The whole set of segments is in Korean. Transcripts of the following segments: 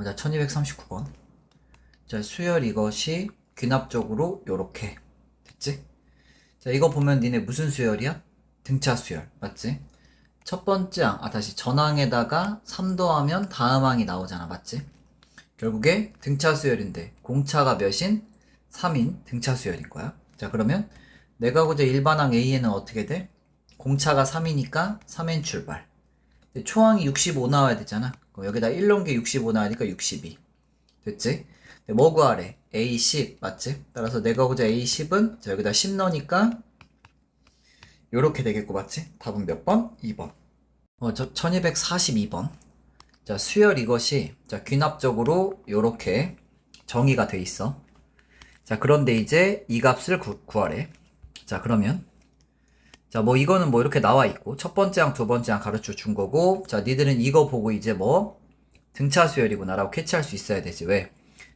자, 1239번. 자, 수열 이것이 귀납적으로 요렇게. 됐지? 자, 이거 보면 니네 무슨 수열이야? 등차 수열. 맞지? 첫 번째 항, 다시 전항에다가 3 더하면 다음 항이 나오잖아. 맞지? 결국에 등차 수열인데, 공차가 몇인? 3인 등차 수열인 거야. 자, 그러면 내가 고자 일반항 A에는 어떻게 돼? 공차가 3이니까 3인 출발. 초항이 65 나와야 되잖아. 그럼 여기다 1 넣은 게 65 나오니까 62. 됐지? 뭐 구하래? A10 맞지? 따라서 내가 고자 A10은 자, 여기다 10 넣으니까 요렇게 되겠고 맞지? 답은 몇 번? 2번. 1242번. 자, 수열 이것이 자, 귀납적으로 요렇게 정의가 돼 있어. 자, 그런데 이제 이 값을 구하래. 자, 그러면 자, 뭐 이거는 뭐 이렇게 나와 있고 첫 번째 항, 두 번째 항 가르쳐 준 거고 자, 니들은 이거 보고 이제 뭐 등차 수열이구나 라고 캐치할 수 있어야 되지. 왜?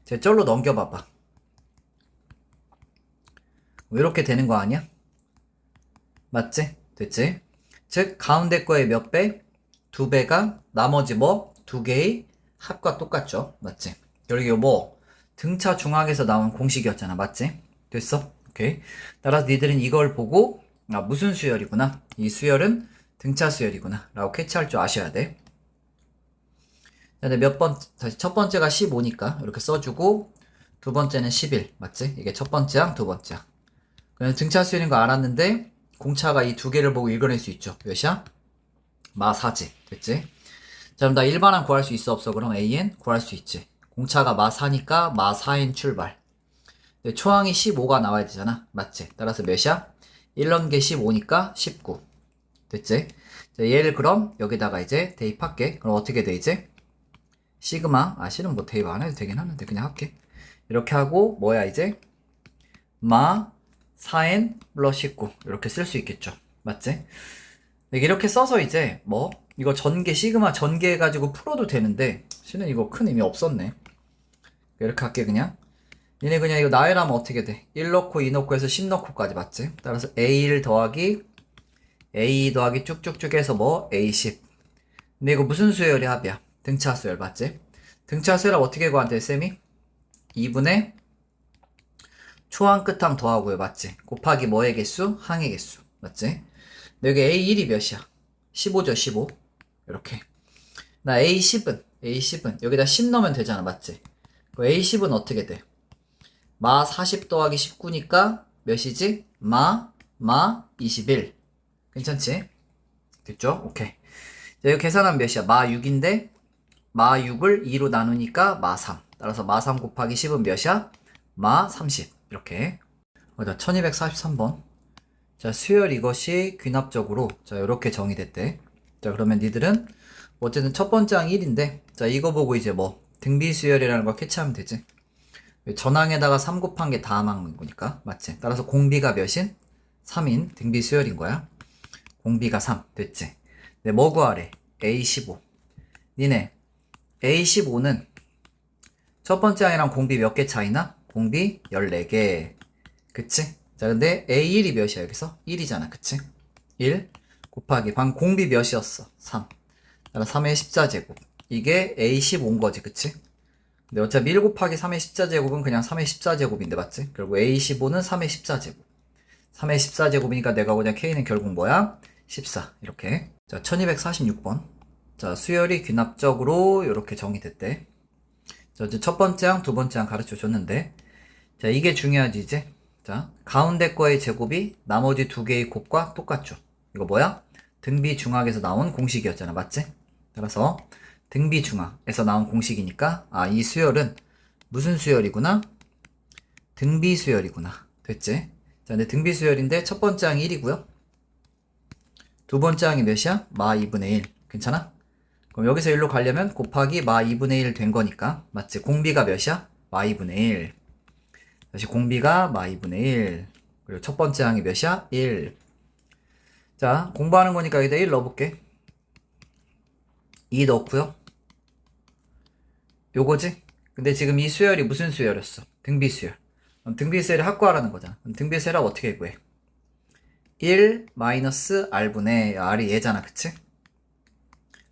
제 쩔로 넘겨봐봐. 뭐 이렇게 되는 거 아니야? 맞지? 됐지? 즉 가운데 거의 몇 배? 2배가 나머지 뭐? 2개의 합과 똑같죠? 맞지? 여기 뭐 등차 중앙에서 나온 공식이었잖아. 맞지? 됐어? 오케이. 따라서 니들은 이걸 보고 무슨 수열이구나. 이 수열은 등차 수열이구나 라고 캐치할 줄 아셔야 돼. 근데 다시 첫 번째가 15니까 이렇게 써주고 두 번째는 11 맞지? 이게 첫 번째 항, 두 번째 항. 그냥 등차 수열인 거 알았는데 공차가 이 두 개를 보고 읽어낼 수 있죠. 몇이야? 마 4지. 됐지? 자, 그럼 나 일반항 구할 수 있어 없어? 그럼 AN 구할 수 있지. 공차가 마 4니까 마 4인 출발. 초항이 15가 나와야 되잖아. 맞지? 따라서 몇이야? 1 넣은 게 15니까 19. 됐지? 자, 얘를 그럼 여기다가 이제 대입할게. 그럼 어떻게 돼 이제? 시그마, 실은 뭐 대입 안 해도 되긴 하는데 그냥 할게. 이렇게 하고 뭐야 이제? 마 4n 플러스 19 이렇게 쓸 수 있겠죠. 맞지? 이렇게 써서 이제 뭐 이거 전개 시그마 전개 해가지고 풀어도 되는데 실은 이거 큰 의미 없었네. 이렇게 할게 그냥. 얘네 그냥 이거 나열하면 어떻게 돼? 1 넣고 2 넣고 해서 10 넣고까지 맞지? 따라서 A1 더하기 A2 더하기 쭉쭉쭉 해서 뭐 A10. 근데 이거 무슨 수열이 합이야? 등차 수열 맞지? 등차 수열 어떻게 구한대 쌤이? 2분의 초항 끝항 더하고요 맞지? 곱하기 뭐의 개수? 항의 개수 맞지? 근데 여기 A1이 몇이야? 15죠 15 이렇게 나 A10은 여기다 10 넣으면 되잖아 맞지? 그 A10은 어떻게 돼? 마 40 더하기 19니까 몇이지? 마 21 괜찮지? 됐죠? 오케이 자, 이거 계산하면 몇이야? 마 6인데 마 6을 2로 나누니까 마 3 따라서 마 3 곱하기 10은 몇이야? 마 30 이렇게 자 1243번 자 수열 이것이 귀납적으로 자 이렇게 정의됐대. 자 그러면 니들은 어쨌든 첫 번째 항 1인데 자 이거 보고 이제 뭐 등비수열이라는 걸 캐치하면 되지. 전항에다가 3 곱한 게 다음 항인 거니까 맞지? 따라서 공비가 몇인? 3인 등비수열인 거야. 공비가 3 됐지? 네, 뭐 구하래? A15 니네 A15는 첫 번째 항이랑 공비 몇 개 차이나? 공비 14개 그치? 자 근데 A1이 몇이야 여기서? 1이잖아 그치? 1 곱하기 방 공비 몇이었어? 3 따라서 3의 14제곱 이게 A15인 거지 그치? 근데 어차피 1 곱하기 3의 14제곱은 그냥 3의 14제곱인데 맞지? 결국 A15는 3의 14제곱 3의 14제곱이니까 내가 그냥 K는 결국 뭐야? 14 이렇게 자 1246번 자 수열이 귀납적으로 이렇게 정의됐대. 자 이제 첫 번째 항 두 번째 항 가르쳐 줬는데 자 이게 중요하지 이제 자 가운데 거의 제곱이 나머지 두 개의 곱과 똑같죠. 이거 뭐야? 등비중학에서 나온 공식이었잖아 맞지? 따라서 등비중학에서 나온 공식이니까 이 수열은 무슨 수열이구나? 등비수열이구나 됐지? 자 근데 등비수열인데 첫 번째 항이 1이고요 두 번째 항이 몇이야? 마 2분의 1 괜찮아? 그럼 여기서 1로 가려면 곱하기 마 2분의 1 된 거니까 맞지? 공비가 몇이야? 마 2분의 1 다시 공비가 마 2분의 1 그리고 첫 번째 항이 몇이야? 1 자 공부하는 거니까 여기다 1 넣어볼게 2 넣고요 요거지? 근데 지금 이 수열이 무슨 수열이었어? 등비수열 그럼 등비수열이 확고하라는 거잖아 그럼 등비수열을 어떻게 구해? 1 마이너스 R분의 R이 얘잖아 그치?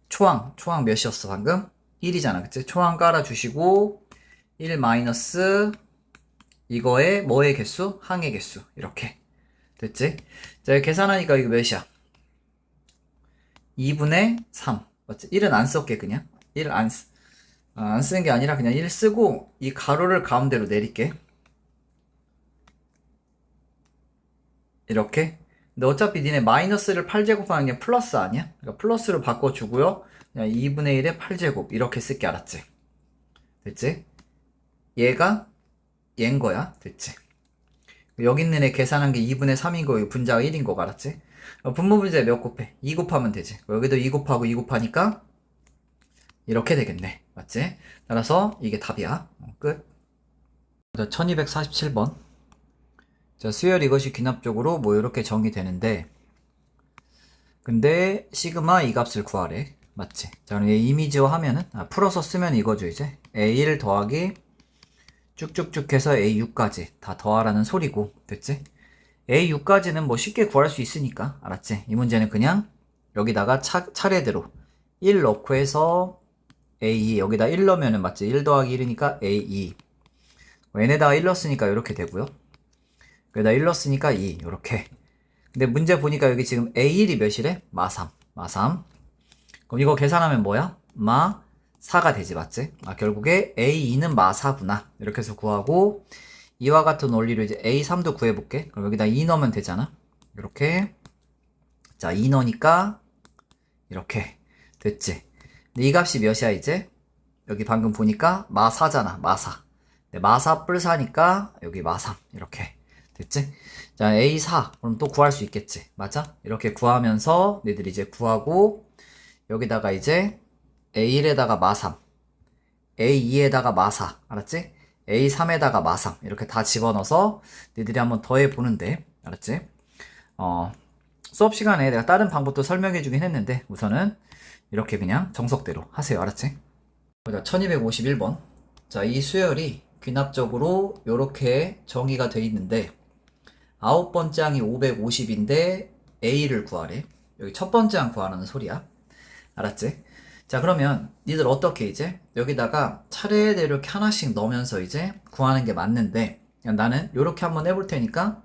초항 몇이었어 방금? 1이잖아. 그치? 초항 깔아주시고 1 마이너스 이거의 뭐의 개수? 항의 개수. 이렇게. 됐지? 자, 계산하니까 이거 몇이야? 2분의 3. 맞지? 1은 안 썼게, 그냥. 1 안 쓰는 게 아니라 그냥 1 쓰고, 이 가로를 가운데로 내릴게. 이렇게. 근데 어차피 니네 마이너스를 8제곱하는 게 플러스 아니야? 그러니까 플러스로 바꿔주고요. 그냥 2분의 1의 8제곱. 이렇게 쓸게, 알았지? 됐지? 얘가 얘인 거야. 됐지? 여기 있는 애 계산한 게 2분의 3인 거, 분자가 1인 거, 알았지? 분모 분자에 몇 곱해? 2 곱하면 되지. 여기도 2 곱하고 2 곱하니까 이렇게 되겠네. 맞지? 따라서 이게 답이야. 끝. 자, 1247번. 자, 수열 이것이 귀납적으로 뭐 이렇게 정의되는데, 근데 시그마 이 값을 구하래. 맞지? 자, 그럼 얘 이미지화 하면은, 풀어서 쓰면 이거죠, 이제. A1 더하기 쭉쭉쭉 해서 A6까지 다 더하라는 소리고, 됐지? A6까지는 뭐 쉽게 구할 수 있으니까, 알았지? 이 문제는 그냥 여기다가 차례대로 1 넣고 해서 A2, 여기다 1 넣으면은 맞지? 1 더하기 1이니까 A2. n에다가 1 넣었으니까 이렇게 되고요. 여기다 1 넣었으니까 2, 요렇게. 근데 문제 보니까 여기 지금 A1이 몇이래? 마3. 그럼 이거 계산하면 뭐야? 마4가 되지, 맞지? 결국에 A2는 마4구나. 이렇게 해서 구하고, 이와 같은 원리로 이제 A3도 구해볼게. 그럼 여기다 2 넣으면 되잖아. 이렇게. 자, 2 넣으니까, 이렇게. 됐지? 근데 이 값이 몇이야, 이제? 여기 방금 보니까 마4잖아, 마4. 마4 뿔 4니까 여기 마3. 이렇게. 됐지? 자, A4. 그럼 또 구할 수 있겠지. 맞아? 이렇게 구하면서 너희들이 이제 구하고, 여기다가 이제 A1에다가 마3, A2에다가 마4. 알았지? A3에다가 마3. 이렇게 다 집어넣어서 너희들이 한번 더해 보는데, 알았지? 수업 시간에 내가 다른 방법도 설명해 주긴 했는데, 우선은 이렇게 그냥 정석대로 하세요. 알았지? 자, 1251번. 자, 이 수열이 귀납적으로 이렇게 정의가 돼 있는데, 9번째 항이 550인데 A를 구하래. 여기 첫 번째 항 구하라는 소리야. 알았지? 자, 그러면 니들 어떻게 이제 여기다가 차례대로 이렇게 하나씩 넣으면서 이제 구하는 게 맞는데, 나는 이렇게 한번 해볼 테니까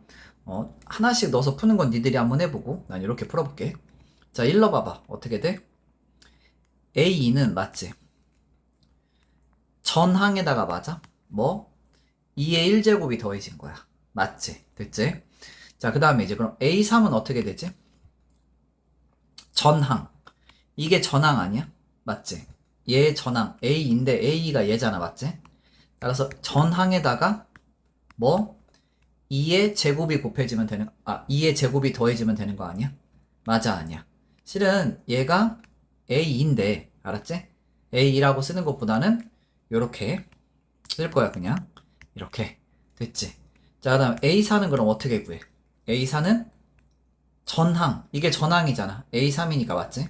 하나씩 넣어서 푸는 건 니들이 한번 해보고 난 이렇게 풀어볼게. 자, 1 넣어봐봐. 어떻게 돼? A2는 맞지? 전항에다가 맞아? 뭐? 2의 1제곱이 더해진 거야. 맞지? 됐지? 자, 그 다음에 이제 그럼 A3은 어떻게 되지? 전항. 이게 전항 아니야? 맞지? 얘 전항. A인데 A가 얘잖아. 맞지? 따라서 전항에다가 뭐? 2의 제곱이 곱해지면 되는, 2의 제곱이 더해지면 되는 거 아니야? 맞아, 아니야. 실은 얘가 A인데, 알았지? A라고 쓰는 것보다는 요렇게 쓸 거야, 그냥. 이렇게. 됐지? 자, 그 다음 A4는 그럼 어떻게 구해? A4는 전항. 이게 전항이잖아. A3이니까 맞지?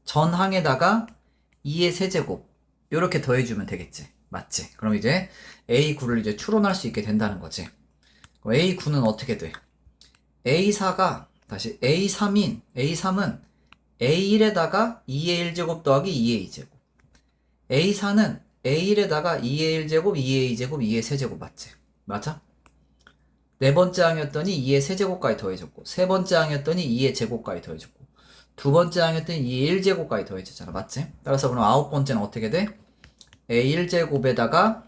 전항에다가 2의 세제곱. 요렇게 더해주면 되겠지. 맞지? 그럼 이제 A9를 이제 추론할 수 있게 된다는 거지. 그럼 A9는 어떻게 돼? A4가 다시 A3은 A1에다가 2의 1제곱 더하기 2의 2제곱. A4는 A1에다가 2의 1제곱, 2의 2제곱, 2의 세제곱 맞지? 맞아? 네 번째 항이었더니 2의 세제곱까지 더해졌고, 세 번째 항이었더니 2의 제곱까지 더해졌고, 두 번째 항이었더니 2의 1제곱까지 더해졌잖아. 맞지? 따라서 그럼 아홉 번째는 어떻게 돼? A1제곱에다가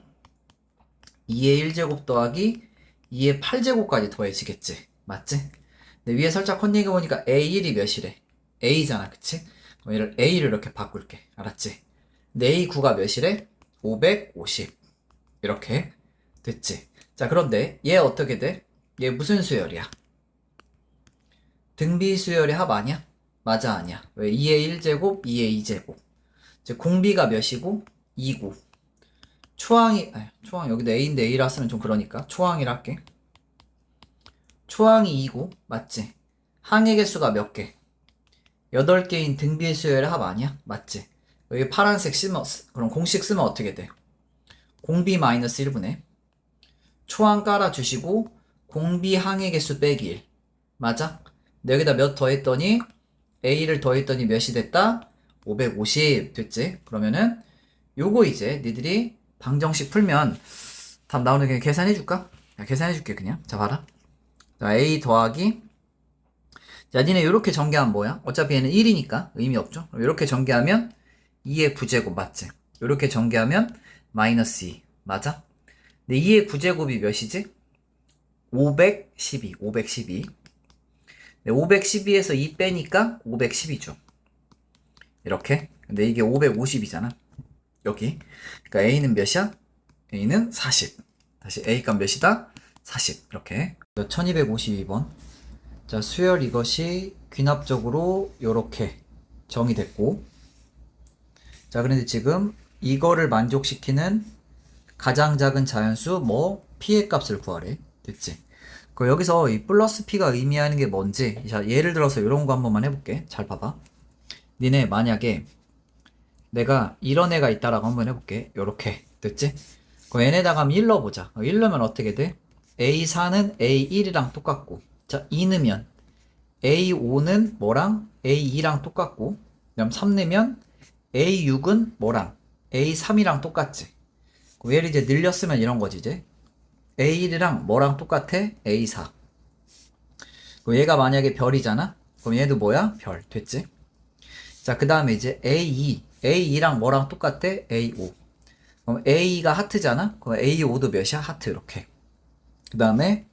2의 1제곱 더하기 2의 8제곱까지 더해지겠지. 맞지? 근데 위에 살짝 컨닝해 보니까 A1이 몇이래? A잖아. 그치? 그럼 얘를 A를 이렇게 바꿀게. 알았지? 근데 A9가 몇이래? 550. 이렇게 됐지? 자, 그런데 얘 어떻게 돼? 얘 무슨 수열이야? 등비 수열의 합 아니야? 맞아, 아니야. 왜? 2의 1제곱, 2의 2제곱. 이제 공비가 몇이고? 2고. 초항 여기도 A인데 A라 쓰면 좀 그러니까 초항이라 할게. 초항이 2고, 맞지? 항의 개수가 몇 개? 8개인 등비 수열의 합 아니야? 맞지? 여기 파란색 쓰면, 그럼 공식 쓰면 어떻게 돼? 공비 마이너스 1분의 초항 깔아주시고 공비 항의 개수 빼기 1. 맞아? 근데 여기다 몇 더했더니 A를 더했더니 몇이 됐다? 550 됐지? 그러면은 요거 이제 니들이 방정식 풀면 답 나오는 게 계산해줄까? 계산해줄게 그냥. 자 봐라. 자 A 더하기 자 니네 요렇게 전개하면 뭐야? 어차피 얘는 1이니까 의미 없죠? 그럼 요렇게 전개하면 2의 9제곱 맞지? 요렇게 전개하면 마이너스 2 맞아? 근데 2의 9제곱이 몇이지? 512 512에서 2 빼니까 512죠 이렇게. 근데 이게 550이잖아 여기. 그러니까 A는 몇이야? A는 40. 다시 A 값 몇이다? 40 이렇게. 1252번 자 수열 이것이 귀납적으로 요렇게 정의됐고 자 그런데 지금 이거를 만족시키는 가장 작은 자연수 뭐 P의 값을 구하래. 됐지? 그 여기서 이 플러스 P가 의미하는 게 뭔지 자 예를 들어서 이런 거 한 번만 해볼게. 잘 봐봐. 니네 만약에 내가 이런 애가 있다라고 한번 해볼게. 요렇게 됐지? 그 n에다가 한번 1 넣어보자. 1 넣으면 어떻게 돼? A4는 A1이랑 똑같고 자 2 넣으면 A5는 뭐랑 A2랑 똑같고 그다음 3 넣으면 A6은 뭐랑 A3이랑 똑같지. 그럼 얘를 이제 늘렸으면 이런 거지 이제 A1이랑 뭐랑 똑같아? A4. 그럼 얘가 만약에 별이잖아? 그럼 얘도 뭐야? 별. 됐지? 자, 그 다음에 이제 A2. A2랑 뭐랑 똑같아? A5. 그럼 A2가 하트잖아? 그럼 A5도 몇이야? 하트. 이렇게. 그 다음에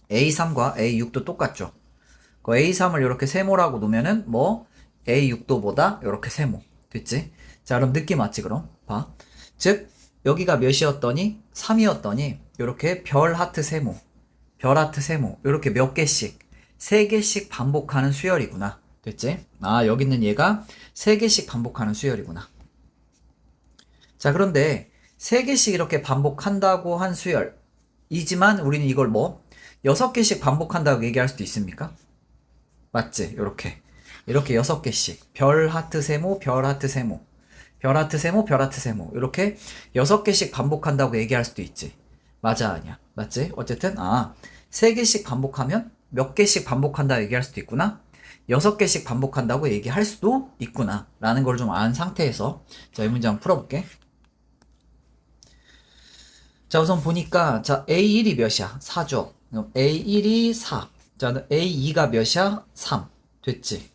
A3과 A6도 똑같죠? 그 A3을 이렇게 세모라고 놓으면은 뭐 A6도보다 이렇게 세모. 됐지? 자, 그럼 느낌 왔지, 그럼? 봐. 즉, 여기가 몇이었더니? 3이었더니, 이렇게 별 하트 세모, 별 하트 세모, 이렇게 몇 개씩, 3개씩 반복하는 수열이구나. 됐지? 아, 여기 있는 얘가 3개씩 반복하는 수열이구나. 자, 그런데 3개씩 이렇게 반복한다고 한 수열이지만 우리는 이걸 뭐? 6개씩 반복한다고 얘기할 수도 있습니까? 맞지? 이렇게 6개씩. 별 하트 세모, 별 하트 세모. 별 하트 세모, 별 하트 세모. 이렇게 6개씩 반복한다고 얘기할 수도 있지. 맞아, 아니야. 맞지? 어쨌든, 3개씩 반복하면 몇 개씩 반복한다고 얘기할 수도 있구나. 6개씩 반복한다고 얘기할 수도 있구나. 라는 걸 좀 안 상태에서, 자, 이 문제 한번 풀어볼게. 자, 우선 보니까, 자, A1이 몇이야? 4죠. 그럼 A1이 4. 자, A2가 몇이야? 3. 됐지?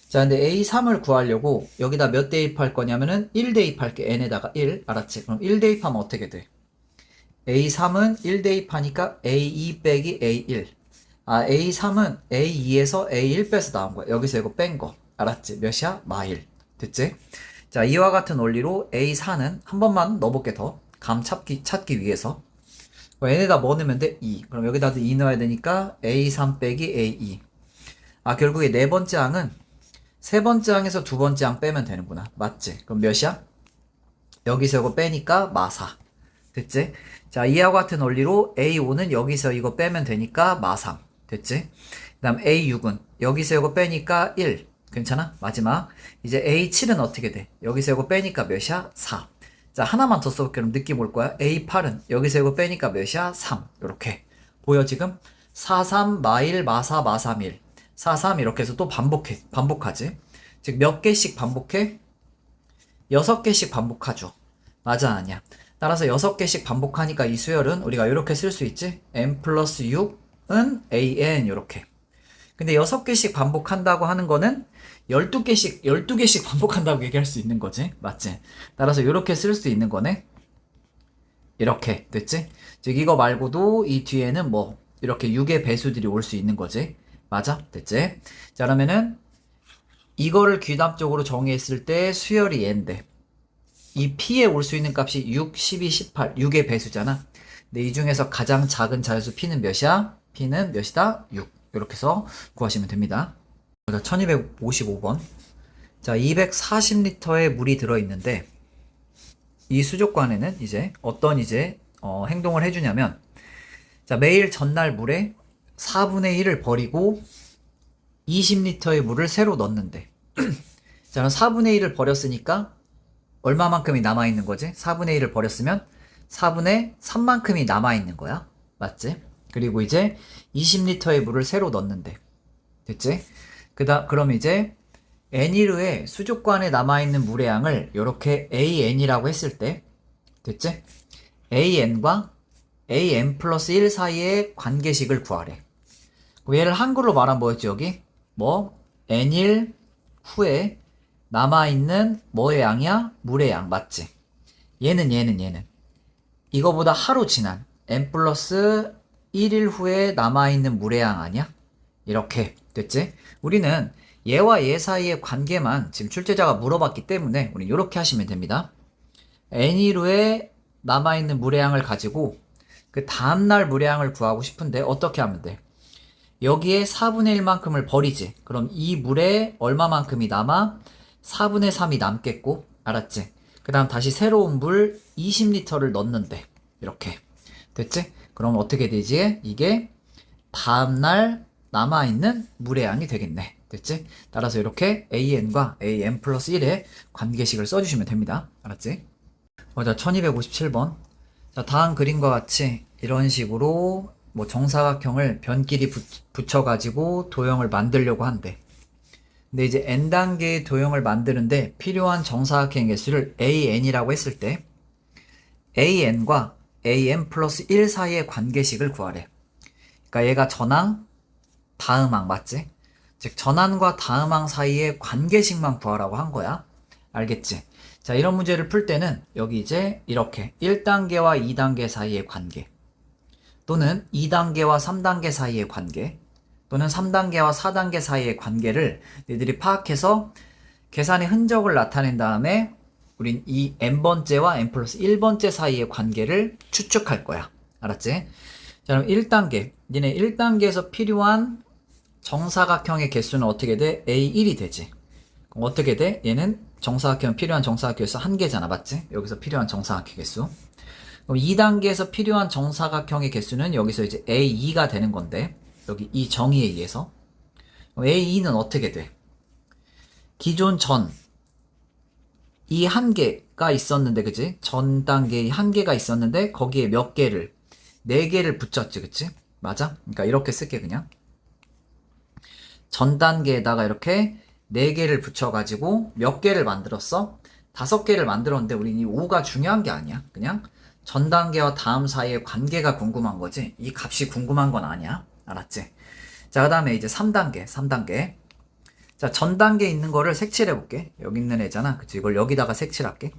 자, 근데 A3을 구하려고 여기다 몇 대입할 거냐면은 1 대입할게. n에다가 1. 알았지? 그럼 1 대입하면 어떻게 돼? A3은 1 대입하니까 A2 빼기 A1. A3은 A2에서 A1 빼서 나온 거야. 여기서 이거 뺀 거. 알았지? 몇이야? 마일. 됐지? 자, 이와 같은 원리로 A4는 한 번만 넣어볼게 더. 감 찾기 위해서. n에다 뭐 넣으면 돼? 2. 그럼 여기다도 2 넣어야 되니까 A3 빼기 A2. 결국에 네 번째 항은 세 번째 항에서 두 번째 항 빼면 되는구나. 맞지? 그럼 몇이야? 여기서 이거 빼니까 마사. 됐지? 자, 이와 같은 원리로 A5는 여기서 이거 빼면 되니까 마상. 됐지? 그 다음 A6은 여기서 이거 빼니까 1. 괜찮아? 마지막. 이제 A7은 어떻게 돼? 여기서 이거 빼니까 몇이야? 4. 자, 하나만 더 써볼게. 그럼 느낌 올 거야. A8은 여기서 이거 빼니까 몇이야? 3. 요렇게. 보여, 지금? 4, 3, 마일, 마사, 마삼일. 4, 3 이렇게 해서 또 반복하지. 즉, 몇 개씩 반복해? 6개씩 반복하죠. 맞아, 아니야. 따라서 6개씩 반복하니까 이 수열은 우리가 이렇게 쓸 수 있지? n 플러스 6은 an 이렇게. 근데 6개씩 반복한다고 하는 거는 12개씩 반복한다고 얘기할 수 있는 거지. 맞지? 따라서 이렇게 쓸 수 있는 거네. 이렇게 됐지? 즉 이거 말고도 이 뒤에는 뭐 이렇게 6의 배수들이 올 수 있는 거지. 맞아? 됐지? 자, 그러면은 이거를 귀납적으로 정의했을 때 수열이 n인데 이 P에 올 수 있는 값이 6, 12, 18, 6의 배수잖아. 근데 이 중에서 가장 작은 자연수 P는 몇이야? P는 몇이다? 6. 이렇게 해서 구하시면 됩니다. 1255번. 자, 240리터의 물이 들어있는데 이 수족관에는 이제 어떤 행동을 해주냐면 자, 매일 전날 물에 4분의 1을 버리고 20리터의 물을 새로 넣는데 자, 그럼 4분의 1을 버렸으니까 얼마만큼이 남아있는 거지? 4분의 1을 버렸으면 4분의 3만큼이 남아있는 거야. 맞지? 그리고 이제 20리터의 물을 새로 넣는데. 됐지? 그럼 이제 n일 후에 수족관에 남아있는 물의 양을 이렇게 AN이라고 했을 때, 됐지? AN과 AN 플러스 1 사이의 관계식을 구하래. 그럼 얘를 한글로 말하면 뭐였지, 여기? N일 후에 남아있는 뭐의 양이야? 물의 양, 맞지? 얘는. 이거보다 하루 지난 N 플러스 1일 후에 남아있는 물의 양 아니야? 이렇게 됐지? 우리는 얘와 얘 사이의 관계만 지금 출제자가 물어봤기 때문에 우리는 이렇게 하시면 됩니다. N일 후에 남아있는 물의 양을 가지고 그 다음날 물의 양을 구하고 싶은데 어떻게 하면 돼? 여기에 4분의 1만큼을 버리지. 그럼 이 물에 얼마만큼이 남아? 4분의 3이 남겠고, 알았지? 그 다음 다시 새로운 물 20리터를 넣는데 이렇게 됐지? 그럼 어떻게 되지? 이게 다음날 남아있는 물의 양이 되겠네. 됐지? 따라서 이렇게 AN과 AN 플러스 1의 관계식을 써주시면 됩니다. 알았지? 자, 1257번. 자, 다음 그림과 같이 이런 식으로 뭐 정사각형을 변끼리 붙여가지고 도형을 만들려고 한대. 근데 이제 n단계의 도형을 만드는데 필요한 정사각형의 개수를 AN이라고 했을 때 AN과 AN 플러스 1 사이의 관계식을 구하래. 그러니까 얘가 전항, 다음항 맞지? 즉 전항과 다음항 사이의 관계식만 구하라고 한 거야. 알겠지? 자, 이런 문제를 풀 때는 여기 이제 이렇게 1단계와 2단계 사이의 관계, 또는 2단계와 3단계 사이의 관계, 또는 3단계와 4단계 사이의 관계를 너희들이 파악해서 계산의 흔적을 나타낸 다음에 우린 이 n번째와 n 플러스 1번째 사이의 관계를 추측할 거야. 알았지? 자, 그럼 1단계. 니네 1단계에서 필요한 정사각형의 개수는 어떻게 돼? A1이 되지. 그럼 어떻게 돼? 얘는 정사각형, 필요한 정사각형 개수 1개잖아. 맞지? 여기서 필요한 정사각형 개수. 그럼 2단계에서 필요한 정사각형의 개수는 여기서 이제 A2가 되는 건데, 여기 이 정의에 의해서. A2는 어떻게 돼? 기존 전, 이 한 개가 있었는데, 그치? 전 단계에 한 개가 있었는데, 거기에 몇 개를, 4개를 붙였지, 그치? 맞아? 그러니까 이렇게 쓸게, 그냥. 전 단계에다가 이렇게 4개를 붙여가지고 몇 개를 만들었어? 5개를 만들었는데, 우린 이 5가 중요한 게 아니야. 그냥 전 단계와 다음 사이의 관계가 궁금한 거지. 이 값이 궁금한 건 아니야. 알았지? 자, 그 다음에 이제 3단계. 자, 전 단계에 있는 거를 색칠해 볼게. 여기 있는 애잖아. 그치? 이걸 여기다가 색칠할게.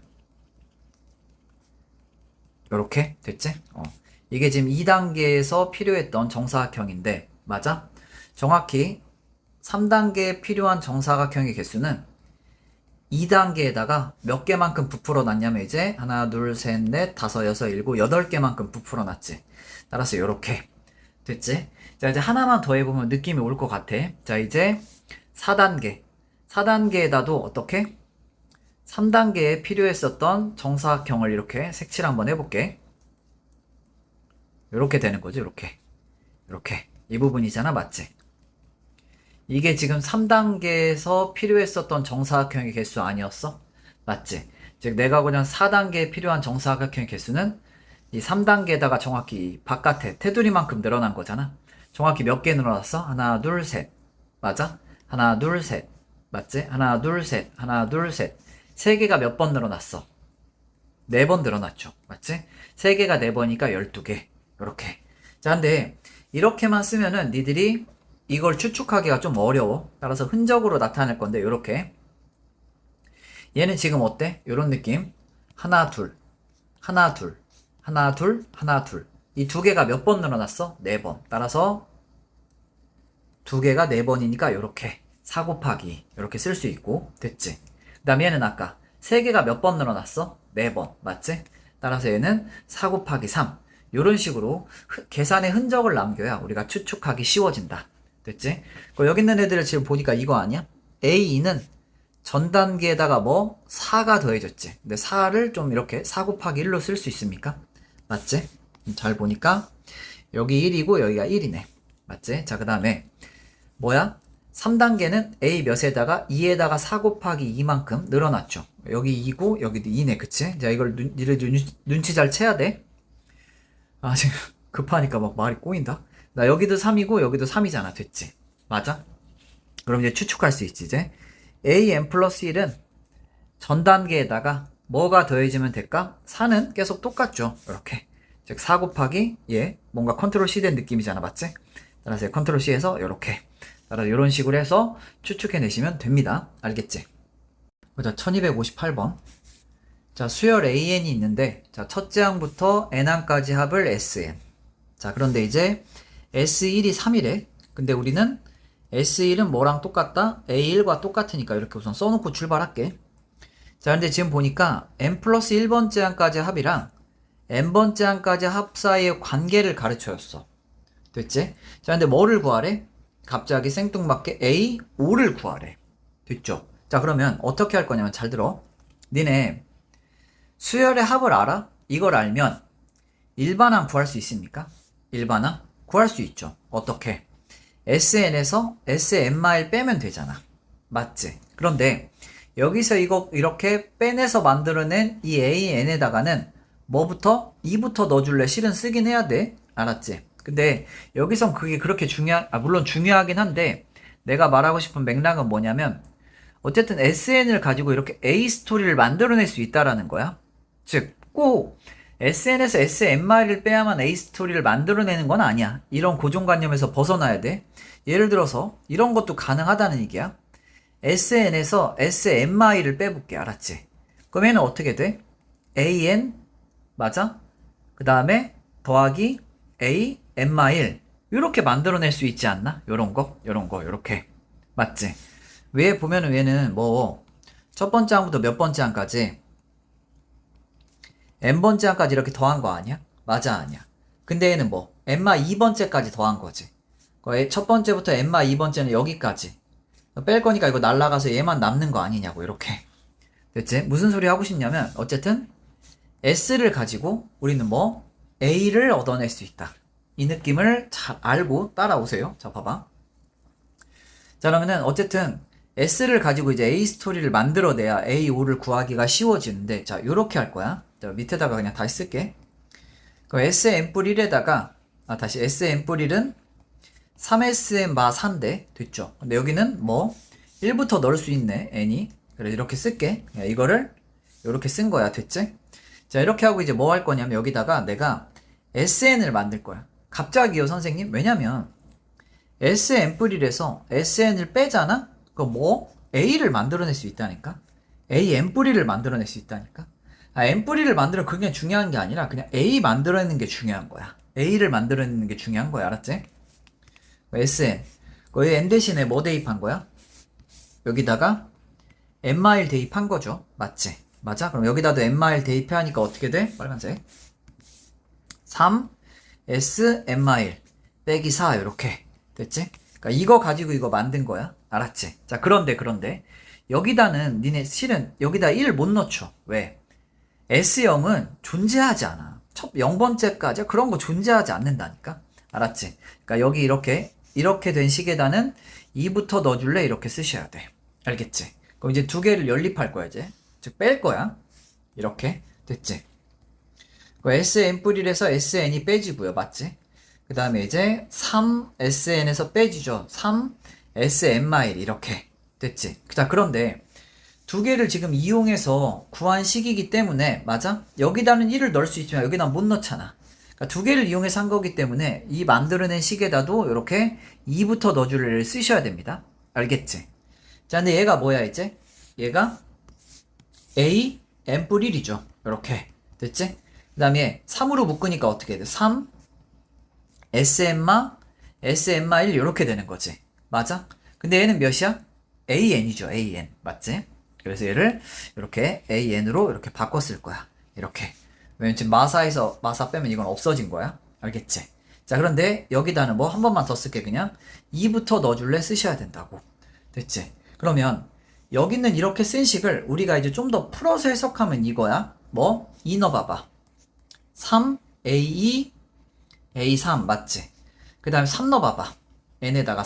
요렇게 됐지? 이게 지금 2단계에서 필요했던 정사각형인데, 맞아? 정확히 3단계에 필요한 정사각형의 개수는 2단계에다가 몇 개만큼 부풀어 놨냐면 이제 하나, 둘, 셋, 넷, 다섯, 여섯, 일곱, 8개만큼 부풀어 놨지. 따라서 요렇게 됐지? 자, 이제 하나만 더 해보면 느낌이 올 것 같아. 자, 이제 4단계에다도 어떻게? 3단계에 필요했었던 정사각형을 이렇게 색칠 한번 해볼게. 요렇게 되는 거지, 요렇게. 이 부분이잖아, 맞지? 이게 지금 3단계에서 필요했었던 정사각형의 개수 아니었어? 맞지? 즉 내가 그냥 4단계에 필요한 정사각형의 개수는 이 3단계에다가 정확히 바깥에 테두리만큼 늘어난 거잖아. 정확히 몇 개 늘어났어? 하나, 둘, 셋. 맞아? 하나, 둘, 셋. 맞지? 하나, 둘, 셋. 하나, 둘, 셋. 3개가 몇 번 늘어났어? 4번 늘어났죠. 맞지? 3개가 4번이니까 12개. 요렇게. 자, 근데 이렇게만 쓰면은 니들이 이걸 추측하기가 좀 어려워. 따라서 흔적으로 나타낼 건데 요렇게. 얘는 지금 어때? 요런 느낌. 하나, 둘. 하나, 둘. 하나, 둘. 하나, 둘. 이 2개가 몇 번 늘어났어? 4번. 따라서 2개가 4번이니까 요렇게 4 곱하기 요렇게 쓸 수 있고. 됐지? 그 다음 얘는 아까 3개가 몇 번 늘어났어? 4번. 맞지? 따라서 얘는 4 곱하기 3. 요런 식으로 계산의 흔적을 남겨야 우리가 추측하기 쉬워진다. 됐지? 여기 있는 애들을 지금 보니까 이거 아니야? A2는 전 단계에다가 뭐 4가 더해졌지. 근데 4를 좀 이렇게 4 곱하기 1로 쓸 수 있습니까? 맞지? 잘 보니까 여기 1이고 여기가 1이네. 맞지? 자, 그 다음에 뭐야? 3단계는 A 몇에다가 2에다가 4 곱하기 2만큼 늘어났죠. 여기 2고 여기도 2네. 그치? 자, 이걸 니들 눈치 잘 채야 돼. 아, 지금 급하니까 막 말이 꼬인다. 나 여기도 3이고 여기도 3이잖아. 됐지? 맞아? 그럼 이제 추측할 수 있지. 이제 an 플러스 1은 전 단계에다가 뭐가 더해지면 될까? 4는 계속 똑같죠. 이렇게. 즉, 4 곱하기 뭔가 컨트롤 C 된 느낌이잖아. 맞지? 따라서 컨트롤 C에서 이렇게. 따라서 이런 식으로 해서 추측해내시면 됩니다. 알겠지? 자, 1258번. 자, 수열 AN이 있는데, 자, 첫째 항부터 N항까지 합을 SN. 자, 그런데 이제 S1이 3이래. 근데 우리는 S1은 뭐랑 똑같다? A1과 똑같으니까 이렇게 우선 써놓고 출발할게. 자, 근데 지금 보니까 n 플러스 1번째 항까지 합이랑 n번째 항까지 합 사이의 관계를 가르쳐줬어. 됐지? 자, 근데 뭐를 구하래? 갑자기 생뚱맞게 A5를 구하래. 됐죠? 자, 그러면 어떻게 할 거냐면 잘 들어. 니네 수열의 합을 알아? 이걸 알면 일반항 구할 수 있습니까? 일반항? 구할 수 있죠. 어떻게? SN에서 SN-1 빼면 되잖아. 맞지? 그런데 여기서 이거 이렇게 빼내서 만들어낸 이 AN에다가는 뭐부터? 2부터 넣어줄래? 실은 쓰긴 해야 돼. 알았지? 근데 여기선 그게 그렇게 물론 중요하긴 한데 내가 말하고 싶은 맥락은 뭐냐면 어쨌든 SN을 가지고 이렇게 A 스토리를 만들어낼 수 있다라는 거야. 즉, 꼭 SN에서 SN-을 빼야만 A 스토리를 만들어내는 건 아니야. 이런 고정관념에서 벗어나야 돼. 예를 들어서 이런 것도 가능하다는 얘기야. SN에서 SN-을 빼볼게. 알았지? 그럼 얘는 어떻게 돼? AN 맞아? 그 다음에 더하기 AN-1 이렇게 만들어낼 수 있지 않나? 요런 거 요렇게 맞지? 왜 보면은 얘는 뭐 첫 번째 항부터 몇 번째 항까지 n번째 항까지 이렇게 더한 거 아니야? 맞아 아니야? 근데 얘는 뭐 n마 2번째까지 더한 거지. 첫 번째부터 n마 2번째는 여기까지 뺄 거니까 이거 날라가서 얘만 남는 거 아니냐고. 이렇게 됐지? 무슨 소리 하고 싶냐면 어쨌든 S를 가지고 우리는 뭐 A를 얻어낼 수 있다. 이 느낌을 잘 알고 따라오세요. 자, 봐봐. 자, 그러면은 어쨌든 S를 가지고 이제 A 스토리를 만들어내야 A5를 구하기가 쉬워지는데, 자, 요렇게 할 거야. 자, 밑에다가 그냥 다시 쓸게. 그럼 SM+1에다가 다시 SM+1은 3SM 마 4인데 됐죠? 근데 여기는 뭐 1부터 넣을 수 있네. n이. 그래서 이렇게 쓸게. 이거를 이렇게 쓴 거야. 됐지? 자, 이렇게 하고 이제 뭐 할 거냐면 여기다가 내가 SN을 만들 거야. 갑자기요, 선생님? 왜냐면 SM+1에서 SN을 빼잖아? 그럼 뭐 A를 만들어낼 수 있다니까? AN+1을 만들어낼 수 있다니까? N+1을 만들어 그게 중요한 게 아니라 그냥 A 만들어내는 게 중요한 거야. A를 만들어내는 게 중요한 거야. 알았지? SN. 거기 N 대신에 뭐 대입한 거야? 여기다가 N-1 대입한 거죠. 맞지? 맞아? 그럼 여기다도 N-1 대입하니까 어떻게 돼? 빨간색. 3 S N-1 빼기 4 이렇게 됐지? 그러니까 이거 가지고 이거 만든 거야. 알았지? 자, 그런데 여기다는 니네 실은 여기다 1 못 넣죠. 왜? S0은 존재하지 않아. 첫 0번째까지 그런 거 존재하지 않는다니까. 알았지? 그러니까 여기 이렇게 된 식에다는 2부터 넣어줄래? 이렇게 쓰셔야 돼. 알겠지? 그럼 이제 두 개를 연립할 거야, 이제. 즉, 뺄 거야. 이렇게. 됐지? SN+1에서 SN이 빼지고요. 맞지? 그 다음에 이제 3SN에서 빼지죠. 3SN-1 이렇게. 됐지? 자, 그런데 두 개를 지금 이용해서 구한 식이기 때문에 맞아? 여기다는 1을 넣을 수 있지만 여기다 못 넣잖아. 그러니까 두 개를 이용해서 한 거기 때문에 이 만들어낸 식에다도 이렇게 2부터 넣어줄 를 쓰셔야 됩니다. 알겠지? 자, 근데 얘가 뭐야 이제? 얘가 A n+1이죠. 이렇게 됐지? 그 다음에 3으로 묶으니까 어떻게 돼? 3 SN마 1 이렇게 되는 거지. 맞아? 근데 얘는 몇이야? AN이죠. AN 맞지? 그래서 얘를 이렇게 AN으로 이렇게 바꿨을 거야. 이렇게. 왜냐면 지금 마사에서 마사 빼면 이건 없어진 거야. 알겠지? 자, 그런데 여기다는 뭐 한 번만 더 쓸게. 그냥 2부터 넣어줄래? 쓰셔야 된다고. 됐지? 그러면 여기는 이렇게 쓴 식을 우리가 이제 좀 더 풀어서 해석하면 이거야. 뭐? 2 넣어봐봐. 3A2 A3 맞지? 그 다음에 3 넣어봐봐. n에다가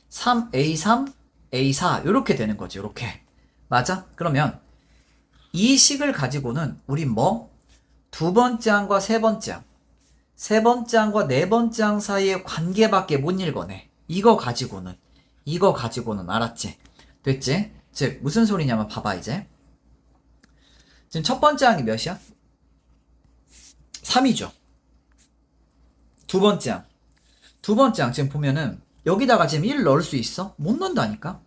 3A3 A4 이렇게 되는 거지. 이렇게. 맞아? 그러면 이 식을 가지고는 우리 뭐? 두 번째 항과 세 번째 항, 세 번째 항과 네 번째 항 사이의 관계밖에 못 읽어내. 이거 가지고는 알았지? 됐지? 즉 무슨 소리냐면 봐봐 이제. 지금 첫 번째 항이 몇이야? 3이죠. 두 번째 항. 두 번째 항 지금 보면은 여기다가 지금 1을 넣을 수 있어? 못 넣는다니까?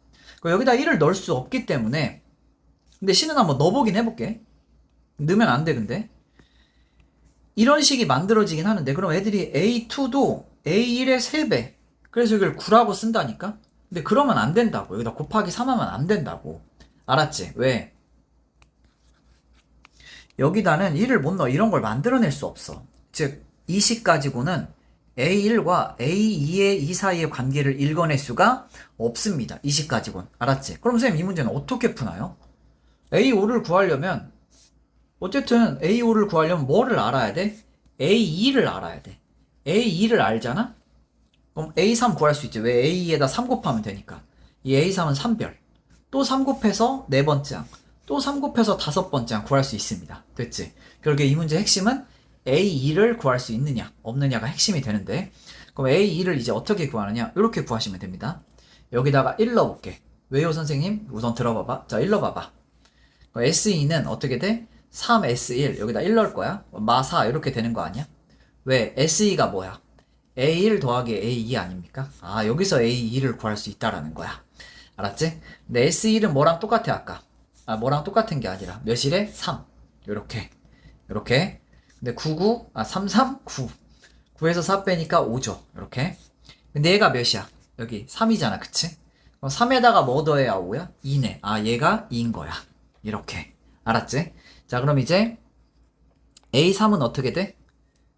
여기다 1을 넣을 수 없기 때문에 근데 C는 한번 넣어보긴 해볼게. 넣으면 안 돼 근데. 이런 식이 만들어지긴 하는데 그럼 애들이 A2도 A1의 3배. 그래서 이걸 9라고 쓴다니까? 근데 그러면 안 된다고. 여기다 곱하기 3 하면 안 된다고. 알았지? 왜? 여기다는 1을 못 넣어. 이런 걸 만들어낼 수 없어. 즉, 이 식 가지고는 A1과 A2의 이 사이의 관계를 읽어낼 수가 없습니다. 이 식 가지고는. 알았지? 그럼 선생님 이 문제는 어떻게 푸나요? A5를 구하려면 어쨌든 A5를 구하려면 뭐를 알아야 돼? A2를 알아야 돼. A2를 알잖아? 그럼 A3 구할 수 있지. 왜? A2에다 3 곱하면 되니까. 이 A3은 3별. 또 3 곱해서 네 번째 항. 또 3 곱해서 다섯 번째 항 구할 수 있습니다. 됐지? 결국에 이 문제 핵심은 A2를 구할 수 있느냐, 없느냐가 핵심이 되는데, 그럼 A2를 이제 어떻게 구하느냐? 이렇게 구하시면 됩니다. 여기다가 1 넣어볼게. 왜요, 선생님? 우선 들어봐봐. 자, 1 넣어봐봐. S2는 어떻게 돼? 3S1. 여기다 1 넣을 거야. 마4 이렇게 되는 거 아니야? 왜? S2가 뭐야? A1 더하기 A2 아닙니까? 아, 여기서 A2를 구할 수 있다라는 거야. 알았지? 근데 S1은 뭐랑 똑같아, 아까? 아, 뭐랑 똑같은 게 아니라, 몇이래? 3. 요렇게. 요렇게. 근데 3, 9. 9에서 4 빼니까 5죠. 요렇게. 근데 얘가 몇이야? 여기 3이잖아, 그치? 그럼 3에다가 뭐 더해야 5야? 2네. 아, 얘가 2인 거야. 이렇게. 알았지? 자, 그럼 이제 A3은 어떻게 돼?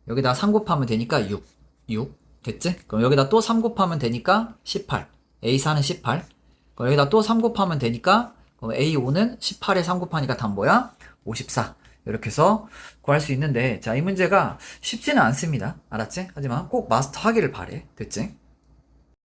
여기다 3 곱하면 되니까 6. 6. 됐지? 그럼 여기다 또 3 곱하면 되니까 18. A4는 18. 그럼 여기다 또 3 곱하면 되니까 그럼 A5는 18에 3 곱하니까 답 뭐야? 54. 이렇게 해서 구할 수 있는데 자, 이 문제가 쉽지는 않습니다. 알았지? 하지만 꼭 마스터하기를 바래. 됐지?